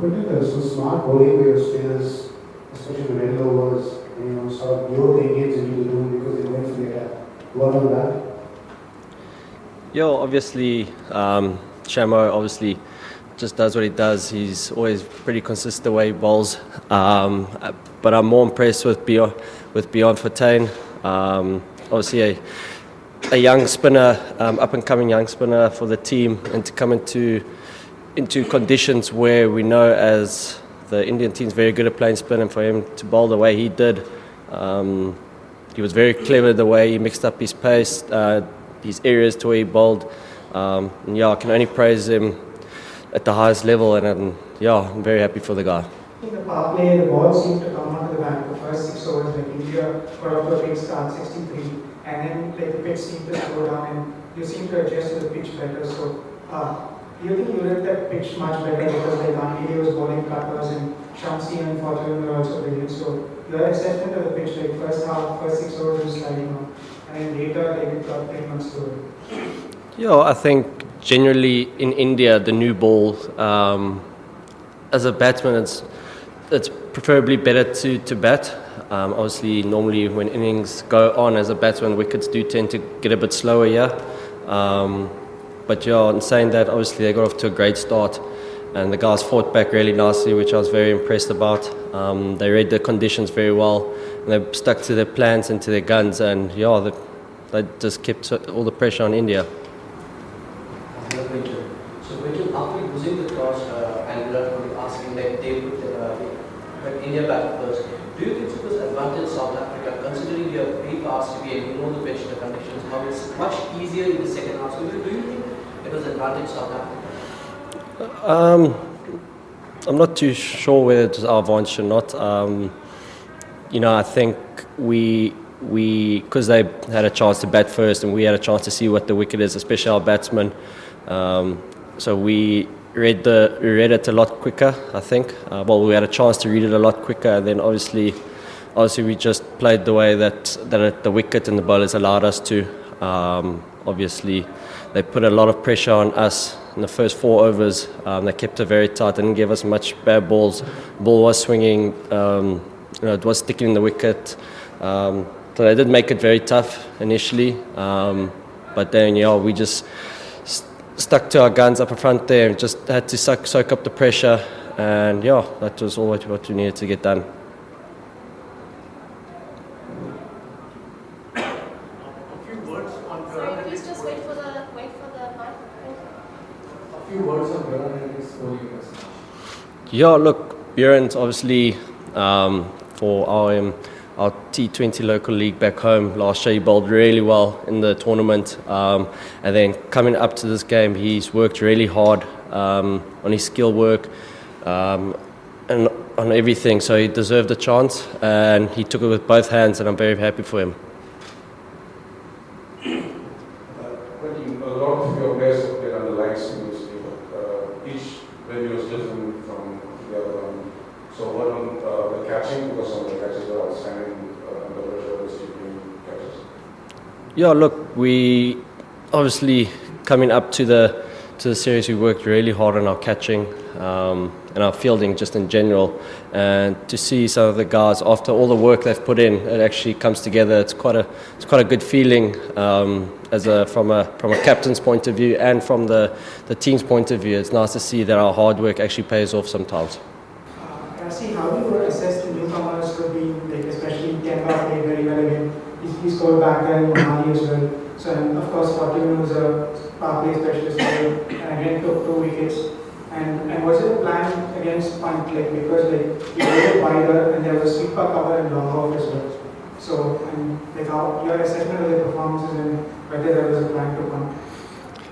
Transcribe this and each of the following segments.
Quinton, there's some smart bowling by your spinners, especially the middle overs, and sort of lure the Indians into the room because they're going for the attack. What on that? Yeah, obviously, Shamo obviously just does what he does. He's always pretty consistent the way he bowls. But I'm more impressed with Beyond Fortuin. Obviously, a young spinner, up and coming young spinner for the team, and to come into conditions where we know as the Indian team's very good at playing spin, and for him to bowl the way he did, he was very clever the way he mixed up his pace, his areas to where he bowled. And yeah, I can only praise him at the highest level, and yeah, I'm very happy for the guy. In the power play, the ball seemed to come onto the back the first 6 overs, like India got off to a big start, 63, and then like the pitch seemed to slow down, and you seem to adjust to the pitch better. So, do you think you read that pitch much better because like IND was bowling cutters and Shamsi and Fortune were also brilliant? So, your assessment of the pitch, like first half, first 6 overs was sliding on, and then later like it got pretty much slower. Yeah, I think generally in India, the new ball, as a batsman, it's preferably better to bat. Obviously, normally when innings go on as a batsman, wickets do tend to get a bit slower, yeah. But yeah, in saying that, obviously they got off to a great start, and the guys fought back really nicely, which I was very impressed about. They read the conditions very well, and they stuck to their plans and to their guns, and yeah, they just kept all the pressure on India. So after losing the toss and Virat Kohli asking that they put India back first, do you think it was advantage South Africa, considering you have pre-RCB and you know the pitch, the conditions, how it's much easier in the second half? So do you think it was advantage South Africa? I'm not too sure whether it was our advantage or not. I think we because they had a chance to bat first and we had a chance to see what the wicket is, especially our batsmen. So we read it a lot quicker, I think. We had a chance to read it a lot quicker, and then obviously we just played the way that the wicket and the bowlers allowed us to. Obviously, they put a lot of pressure on us in the first 4 overs. They kept it very tight, didn't give us much bad balls. The ball was swinging, it was sticking in the wicket. So they did make it very tough initially, but then we just stuck to our guns up in front there and just had to soak up the pressure, and that was all what we needed to get done. A few words on Sorry, please just wait for the mic. A few words on Virat Kohli. Yeah, look, Björn's obviously for our T20 local league back home last year, he bowled really well in the tournament, and then coming up to this game, he's worked really hard on his skill work and on everything, so he deserved a chance and he took it with both hands, and I'm very happy for him. A lot of your players have played on the lights in this game. Each venue is different from the other one. So what on the catching, because some of the catches were outstanding under pressure was keeping catches? Yeah, look, we obviously coming up to the series, we worked really hard on our catching and our fielding just in general, and to see some of the guys after all the work they've put in, it actually comes together. It's quite a good feeling from a captain's point of view and from the team's point of view. It's nice to see that our hard work actually pays off sometimes. See, how do you assess the newcomers to be, like, especially Kemba played very well again. He scored back there in Mali as well. So, and of course, Fortune was a power play specialist and again took 2 wickets. And was it a plan against Pant, like, because like he was wider and there was a sweeper cover and long off as well. So, and like how your assessment of the performances and whether there was a plan to Pant?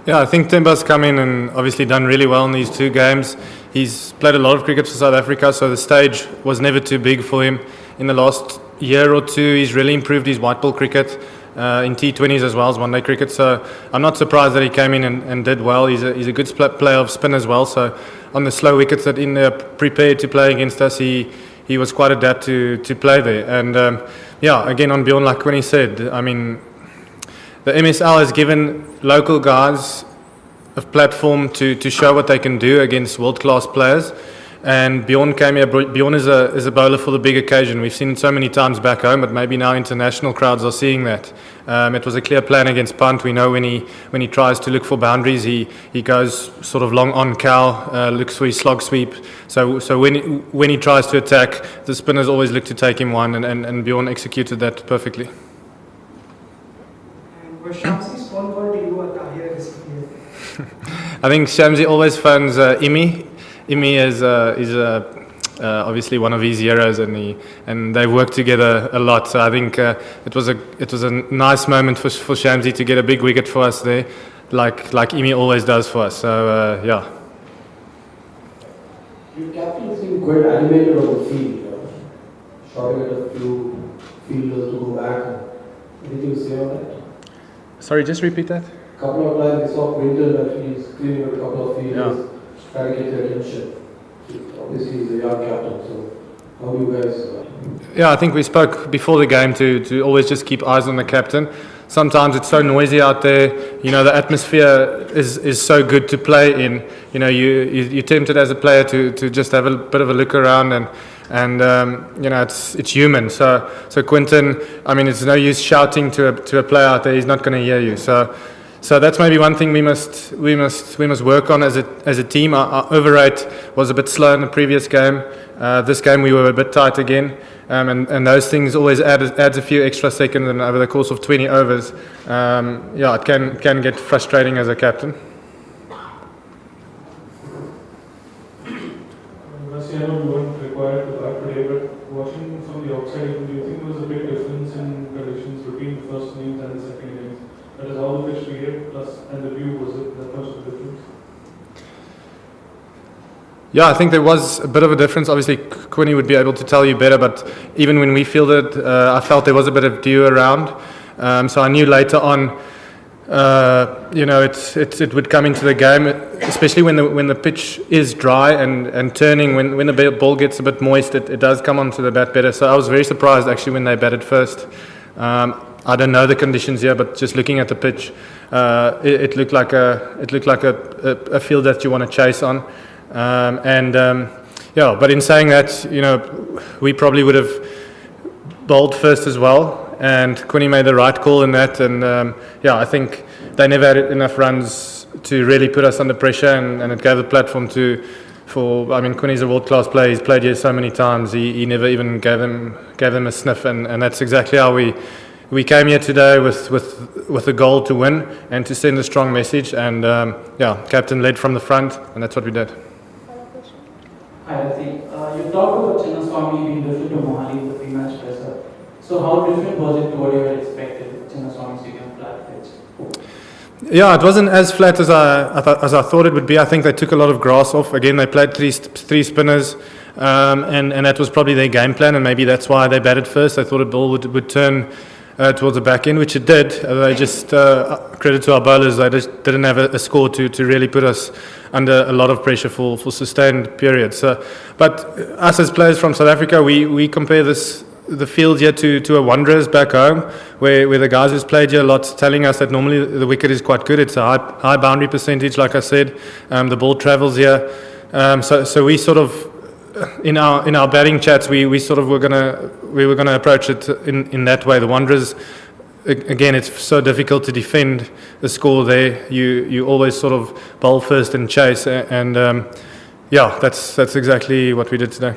Yeah, I think Timba's come in and obviously done really well in these 2 games. He's played a lot of cricket for South Africa, so the stage was never too big for him. In the last year or 2, he's really improved his white ball cricket in T20s as well as one-day cricket. So I'm not surprised that he came in and did well. He's a good player of spin as well. So on the slow wickets that India prepared to play against us, he was quite adept to play there. And again on Bjorn, like when he said, I mean, the MSL has given local guys a platform to show what they can do against world-class players. And Bjorn came here. Bjorn is a bowler for the big occasion. We've seen it so many times back home, but maybe now international crowds are seeing that. It was a clear plan against Pant. We know when he tries to look for boundaries, he goes sort of long on cow, looks for his slog sweep. So when he tries to attack, the spinners always look to take him one, and Bjorn executed that perfectly. And was Shamsi's phone call to you a Tahir recipient? I think Shamsi always phones Imi. Imi is obviously one of his heroes, and they've worked together a lot. So I think it was a nice moment for Shamsi to get a big wicket for us there, like Imi always does for us. So yeah. Your captain seemed quite animated on the field, shouting at a few fielders to go back. Anything to say on that? Sorry, just repeat that. A couple of times we saw Quinton that he's screaming at a couple of fielders, trying to get their attention. Obviously, he's a young captain, so how do you guys? Yeah, I think we spoke before the game to always just keep eyes on the captain. Sometimes it's so noisy out there. The atmosphere is so good to play in. You're tempted as a player to just have a bit of a look around and it's human. So Quinton, I mean, it's no use shouting to a player out there. He's not going to hear you. So that's maybe one thing we must work on as a team. Our overrate was a bit slow in the previous game. This game we were a bit tight again, and those things always adds a few extra seconds. And over the course of 20 overs, it can get frustrating as a captain. I know you weren't required to bat today, but watching from the outside, do you think there was a big difference in conditions between the first innings and the second innings? That is how the pitch behaved, and the view, was it that much of a difference? Yeah, I think there was a bit of a difference. Obviously, Quinny would be able to tell you better, but even when we fielded, I felt there was a bit of dew around. So I knew later on, it would come into the game, especially when the pitch is dry and turning. When the ball gets a bit moist, it does come onto the bat better. So I was very surprised actually when they batted first. I don't know the conditions here, but just looking at the pitch, it looked like a field that you want to chase on. But in saying that, we probably would have bowled first as well, and Quinny made the right call in that. And I think they never had enough runs to really put us under pressure, and it gave the platform Quinny's a world-class player. He's played here so many times. He never even gave them a sniff, and that's exactly how we came here today with a goal to win and to send a strong message. And captain led from the front, and that's what we did. Hi, Rathi. You talked about Chinnaswamy being different to Mohali in the pre-match presser. So how different was it to what you had expected, Chinnaswamy Stadium flat pitch? Yeah, it wasn't as flat as I thought it would be. I think they took a lot of grass off. Again, they played three spinners, and that was probably their game plan, and maybe that's why they batted first. They thought a ball would turn towards the back end, which it did. They just, credit to our bowlers, they just didn't have a score to really put us under a lot of pressure for sustained periods. But us as players from South Africa, we compare the field here to a Wanderers back home, where the guys who's played here a lot telling us that normally the wicket is quite good. It's a high boundary percentage, like I said. The ball travels here. So we sort of, in our batting chats, we were gonna approach it in that way. The Wanderers, again, it's so difficult to defend the score there. You always sort of bowl first and chase, and that's exactly what we did today.